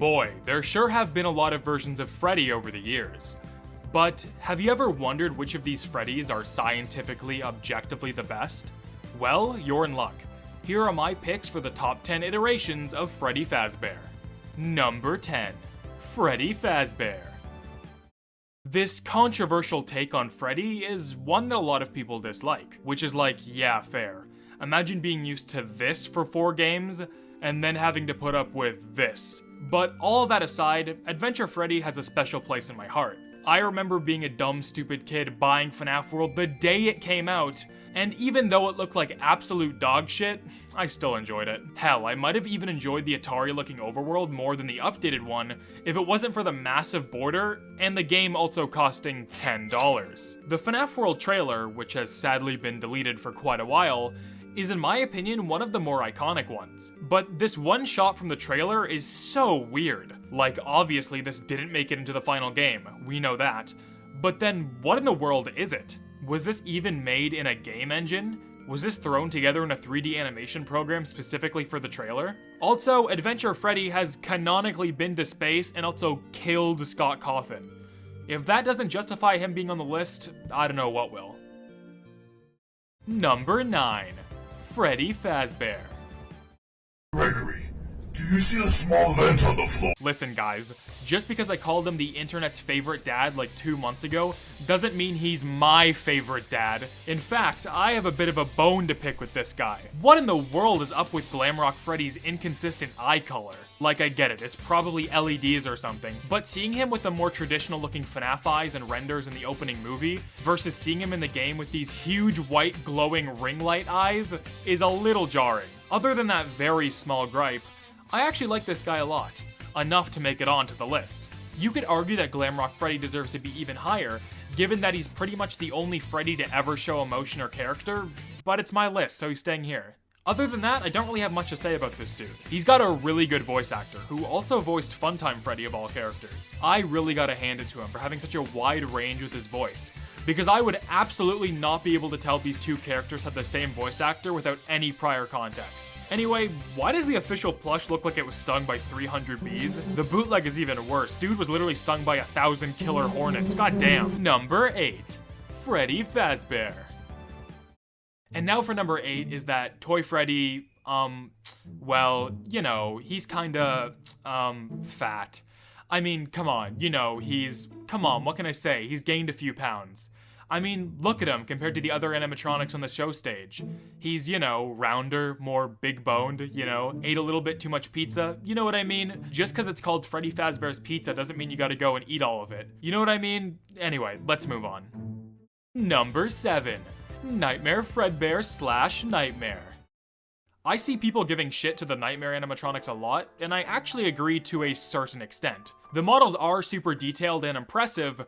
Boy, there sure have been a lot of versions of Freddy over the years. But have you ever wondered which of these Freddys are scientifically, objectively the best? Well, you're in luck. Here are my picks for the top 10 iterations of Freddy Fazbear. Number 10. Freddy Fazbear. This controversial take on Freddy is one that a lot of people dislike, which is like, yeah, fair. Imagine being used to this for 4 games, and then having to put up with this. But all that aside, Adventure Freddy has a special place in my heart. I remember being a dumb, stupid kid buying FNAF World the day it came out, and even though it looked like absolute dog shit, I still enjoyed it. Hell, I might have even enjoyed the Atari-looking overworld more than the updated one if it wasn't for the massive border, and the game also costing $10. The FNAF World trailer, which has sadly been deleted for quite a while, is in my opinion one of the more iconic ones. But this one shot from the trailer is so weird. Like, obviously this didn't make it into the final game, we know that. But then what in the world is it? Was this even made in a game engine? Was this thrown together in a 3D animation program specifically for the trailer? Also, Adventure Freddy has canonically been to space and also killed Scott Cawthon. If that doesn't justify him being on the list, I don't know what will. Number 9. Freddy Fazbear. Gregory, do you see the small vent on the floor? Listen guys, just because I called him the internet's favorite dad like 2 months ago, doesn't mean he's my favorite dad. In fact, I have a bit of a bone to pick with this guy. What in the world is up with GLAMROCK Freddy's inconsistent eye color? Like, I get it, it's probably LEDs or something, but seeing him with the more traditional looking FNAF eyes and renders in the opening movie, versus seeing him in the game with these huge white glowing ring light eyes, is a little jarring. Other than that very small gripe, I actually like this guy a lot, enough to make it onto the list. You could argue that GLAMROCK Freddy deserves to be even higher, given that he's pretty much the only Freddy to ever show emotion or character, but it's my list, so he's staying here. Other than that, I don't really have much to say about this dude. He's got a really good voice actor, who also voiced Funtime Freddy of all characters. I really gotta hand it to him for having such a wide range with his voice, because I would absolutely not be able to tell these two characters had the same voice actor without any prior context. Anyway, why does the official plush look like it was stung by 300 bees? The bootleg is even worse. Dude was literally stung by 1,000 killer hornets. Goddamn. Number 8. Freddy Fazbear. And now for number 8 is that Toy Freddy, well, you know, he's kinda, fat. I mean, come on, you know, come on, what can I say? He's gained a few pounds. I mean, look at him compared to the other animatronics on the show stage. He's, you know, rounder, more big-boned, you know, ate a little bit too much pizza, you know what I mean? Just because it's called Freddy Fazbear's Pizza doesn't mean you gotta go and eat all of it. You know what I mean? Anyway, let's move on. Number 7. Nightmare Fredbear / Nightmare. I see people giving shit to the Nightmare animatronics a lot, and I actually agree to a certain extent. The models are super detailed and impressive,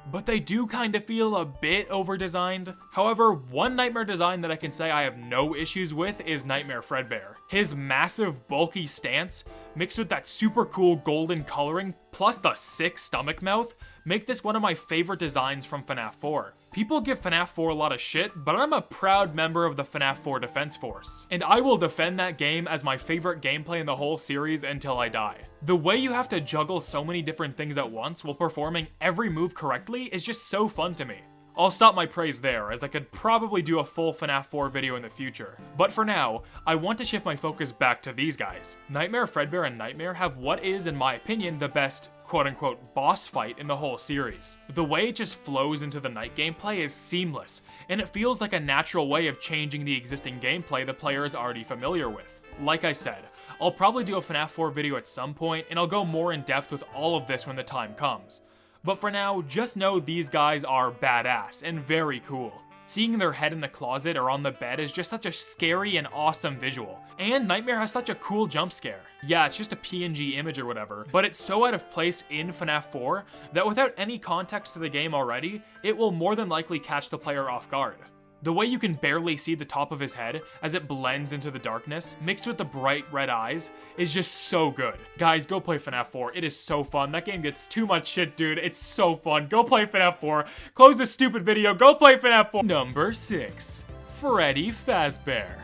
but they do kind of feel a bit over-designed. However, one Nightmare design that I can say I have no issues with is Nightmare Fredbear. His massive, bulky stance, mixed with that super cool golden coloring, plus the sick stomach mouth, make this one of my favorite designs from FNAF 4. People give FNAF 4 a lot of shit, but I'm a proud member of the FNAF 4 Defense Force, and I will defend that game as my favorite gameplay in the whole series until I die. The way you have to juggle so many different things at once while performing every move correctly is just so fun to me. I'll stop my praise there, as I could probably do a full FNAF 4 video in the future. But for now, I want to shift my focus back to these guys. Nightmare Fredbear and Nightmare have what is, in my opinion, the best quote-unquote boss fight in the whole series. The way it just flows into the night gameplay is seamless, and it feels like a natural way of changing the existing gameplay the player is already familiar with. Like I said, I'll probably do a FNAF 4 video at some point, and I'll go more in depth with all of this when the time comes. But for now, just know these guys are badass and very cool. Seeing their head in the closet or on the bed is just such a scary and awesome visual. And Nightmare has such a cool jump scare. Yeah, it's just a PNG image or whatever, but it's so out of place in FNAF 4 that without any context to the game already, it will more than likely catch the player off guard. The way you can barely see the top of his head as it blends into the darkness, mixed with the bright red eyes, is just so good. Guys, go play FNAF 4. It is so fun. That game gets too much shit, dude. It's so fun. Go play FNAF 4. Close this stupid video. Go play FNAF 4. Number 6. Freddy Fazbear.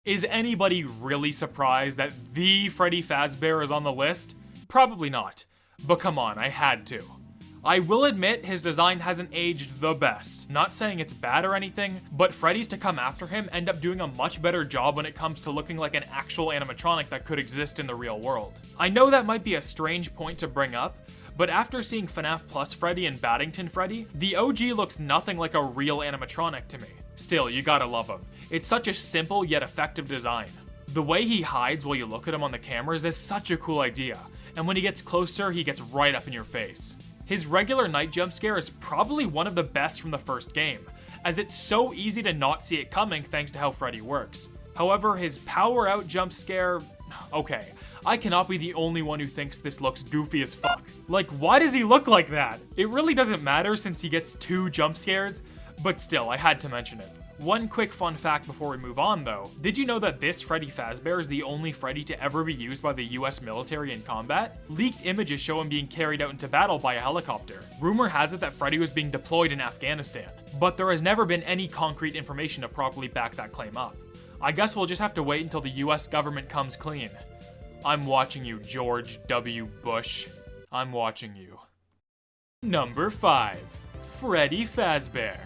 Is anybody really surprised that the Freddy Fazbear is on the list? Probably not. But come on, I had to. I will admit his design hasn't aged the best. Not saying it's bad or anything, but Freddy's to come after him end up doing a much better job when it comes to looking like an actual animatronic that could exist in the real world. I know that might be a strange point to bring up, but after seeing FNAF Plus Freddy and Battington Freddy, the OG looks nothing like a real animatronic to me. Still, you gotta love him. It's such a simple yet effective design. The way he hides while you look at him on the cameras is such a cool idea, and when he gets closer, he gets right up in your face. His regular night jump scare is probably one of the best from the first game, as it's so easy to not see it coming thanks to how Freddy works. However, his power out jump scare, okay, I cannot be the only one who thinks this looks goofy as fuck. Like, why does he look like that? It really doesn't matter since he gets 2 jump scares, but still, I had to mention it. One quick fun fact before we move on though, did you know that this Freddy Fazbear is the only Freddy to ever be used by the US military in combat? Leaked images show him being carried out into battle by a helicopter. Rumor has it that Freddy was being deployed in Afghanistan, but there has never been any concrete information to properly back that claim up. I guess we'll just have to wait until the US government comes clean. I'm watching you, George W. Bush. I'm watching you. Number 5. Freddy Fazbear.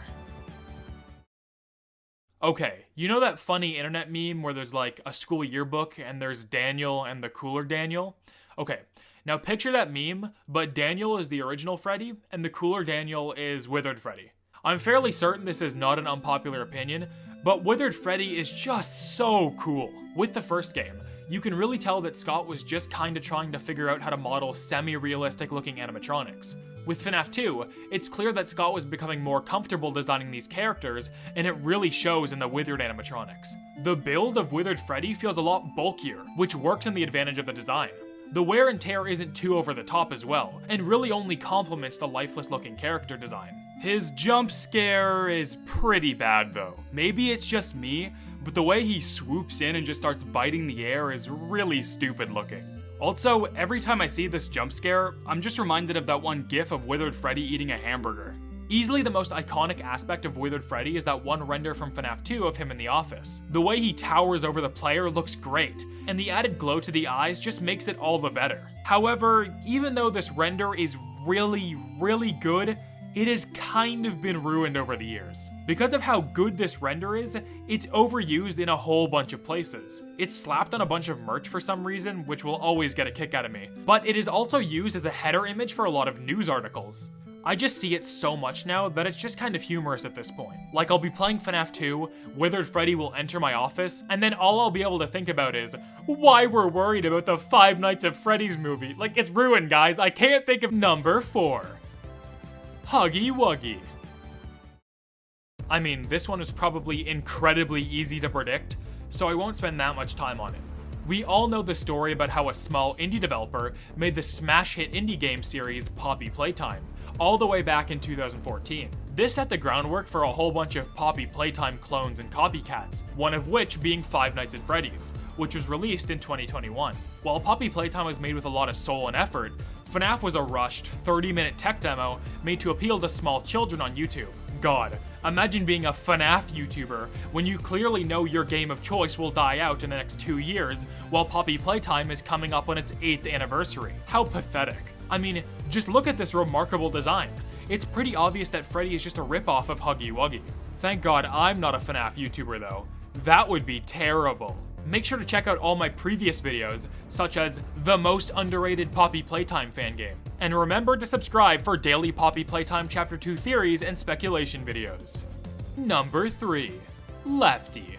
Okay, you know that funny internet meme where there's like a school yearbook and there's Daniel and the cooler Daniel? Okay, now picture that meme, but Daniel is the original Freddy and the cooler Daniel is Withered Freddy. I'm fairly certain this is not an unpopular opinion, but Withered Freddy is just so cool. With the first game, you can really tell that Scott was just kinda trying to figure out how to model semi-realistic looking animatronics. With FNAF 2, it's clear that Scott was becoming more comfortable designing these characters, and it really shows in the Withered animatronics. The build of Withered Freddy feels a lot bulkier, which works in the advantage of the design. The wear and tear isn't too over the top as well, and really only complements the lifeless looking character design. His jump scare is pretty bad though. Maybe it's just me, but the way he swoops in and just starts biting the air is really stupid looking. Also, every time I see this jump scare, I'm just reminded of that one gif of Withered Freddy eating a hamburger. Easily the most iconic aspect of Withered Freddy is that one render from FNAF 2 of him in the office. The way he towers over the player looks great, and the added glow to the eyes just makes it all the better. However, even though this render is really good, it has kind of been ruined over the years. Because of how good this render is, it's overused in a whole bunch of places. It's slapped on a bunch of merch for some reason, which will always get a kick out of me. But it is also used as a header image for a lot of news articles. I just see it so much now that it's just kind of humorous at this point. Like I'll be playing FNAF 2, Withered Freddy will enter my office, and then all I'll be able to think about is why we're worried about the Five Nights at Freddy's movie. Like, it's ruined, guys. I can't think of. Number 4. Huggy Wuggy. I mean, this one is probably incredibly easy to predict, so I won't spend that much time on it. We all know the story about how a small indie developer made the smash hit indie game series Poppy Playtime, all the way back in 2014. This set the groundwork for a whole bunch of Poppy Playtime clones and copycats, one of which being Five Nights at Freddy's, which was released in 2021. While Poppy Playtime was made with a lot of soul and effort, FNAF was a rushed 30-minute tech demo made to appeal to small children on YouTube. God, imagine being a FNAF YouTuber when you clearly know your game of choice will die out in the next 2 years while Poppy Playtime is coming up on its 8th anniversary. How pathetic. I mean, just look at this remarkable design. It's pretty obvious that Freddy is just a ripoff of Huggy Wuggy. Thank God I'm not a FNAF YouTuber though. That would be terrible. Make sure to check out all my previous videos, such as the most underrated Poppy Playtime fan game. And remember to subscribe for daily Poppy Playtime Chapter 2 theories and speculation videos. Number 3. Lefty.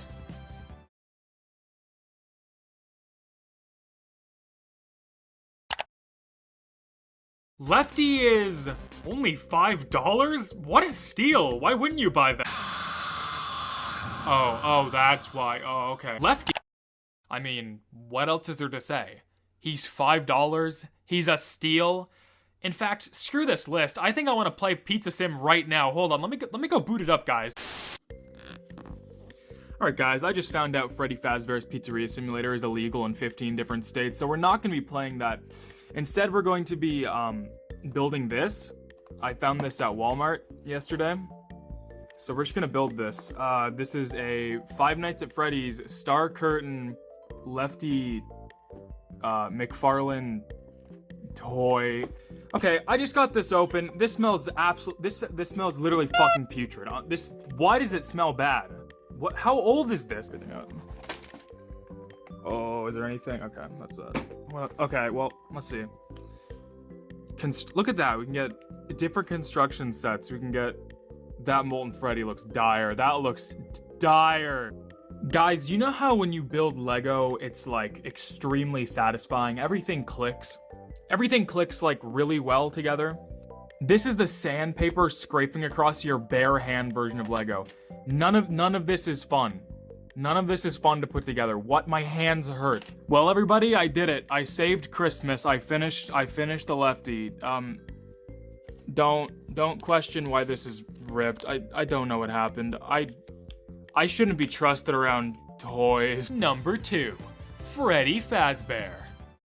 Lefty is only $5? What a steal! Why wouldn't you buy that? Oh, that's why. Oh, okay. Lefty. I mean, what else is there to say? He's $5, he's a steal. In fact, screw this list. I think I want to play Pizza Sim right now. Hold on, let me go boot it up, guys. Alright guys, I just found out Freddy Fazbear's Pizzeria Simulator is illegal in 15 different states, so we're not going to be playing that. Instead, we're going to be, building this. I found this at Walmart yesterday. So we're just gonna build this. This is a Five Nights at Freddy's Star Curtain Lefty McFarlane toy. Okay, I just got this open. This smells this smells literally fucking putrid. Why does it smell bad? What? How old is this? Oh, is there anything? Okay, that's well, okay, well, let's see. Look at that. We can get different construction sets. We can get that Molten Freddy looks dire. That looks dire. Guys, you know how when you build Lego, it's like extremely satisfying. Everything clicks. Everything clicks like really well together. This is the sandpaper scraping across your bare hand version of Lego. None of this is fun. None of this is fun to put together. What? My hands hurt. Well, everybody, I did it. I saved Christmas. I finished the Lefty. Don't question why this is ripped. I don't know what happened. I shouldn't be trusted around toys. Number 2, Freddy Fazbear.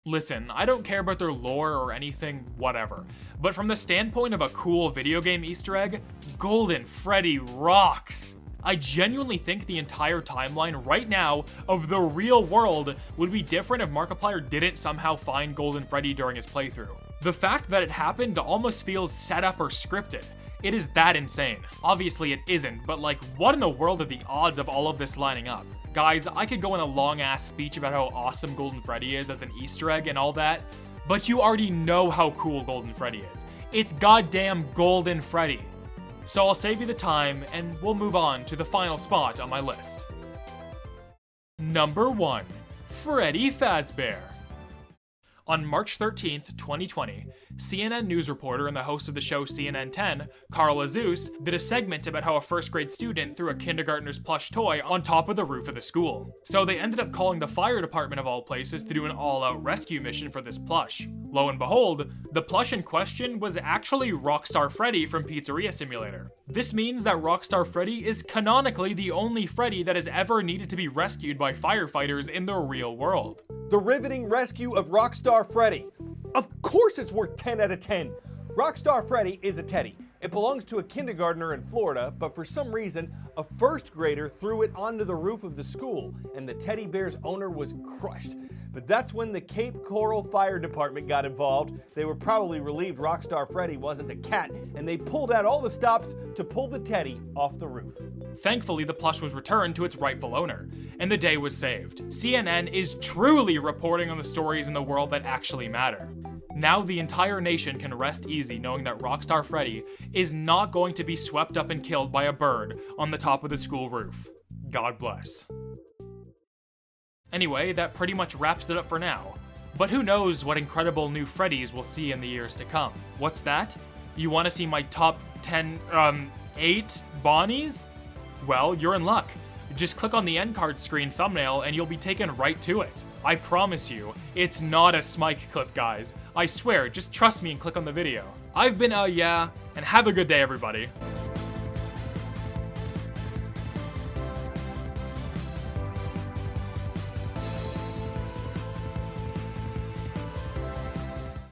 Listen, I don't care about their lore or anything, whatever. But from the standpoint of a cool video game Easter egg, Golden Freddy rocks. I genuinely think the entire timeline right now of the real world would be different if Markiplier didn't somehow find Golden Freddy during his playthrough. The fact that it happened almost feels set up or scripted. It is that insane. Obviously it isn't, but like, what in the world are the odds of all of this lining up? Guys, I could go in a long ass speech about how awesome Golden Freddy is as an Easter egg and all that, but you already know how cool Golden Freddy is. It's goddamn Golden Freddy. So I'll save you the time, and we'll move on to the final spot on my list. Number 1, Freddy Fazbear. On March 13th, 2020, CNN news reporter and the host of the show CNN 10, Carla Zeus, did a segment about how a first grade student threw a kindergartner's plush toy on top of the roof of the school. So they ended up calling the fire department of all places to do an all-out rescue mission for this plush. Lo and behold, the plush in question was actually Rockstar Freddy from Pizzeria Simulator. This means that Rockstar Freddy is canonically the only Freddy that has ever needed to be rescued by firefighters in the real world. The riveting rescue of Rockstar Freddy. Of course it's worth 10 out of 10. Rockstar Freddy is a teddy. It belongs to a kindergartner in Florida, but for some reason, a first grader threw it onto the roof of the school, and the teddy bear's owner was crushed. But that's when the Cape Coral Fire Department got involved. They were probably relieved Rockstar Freddy wasn't a cat, and they pulled out all the stops to pull the teddy off the roof. Thankfully, the plush was returned to its rightful owner, and the day was saved. CNN is truly reporting on the stories in the world that actually matter. Now the entire nation can rest easy knowing that Rockstar Freddy is not going to be swept up and killed by a bird on the top of the school roof. God bless. Anyway, that pretty much wraps it up for now. But who knows what incredible new Freddys we'll see in the years to come. What's that? You want to see my top 8 Bonnies? Well, you're in luck. Just click on the end card screen thumbnail and you'll be taken right to it. I promise you, it's not a Smike clip, guys. I swear, just trust me and click on the video. I've been yeah, and have a good day, everybody.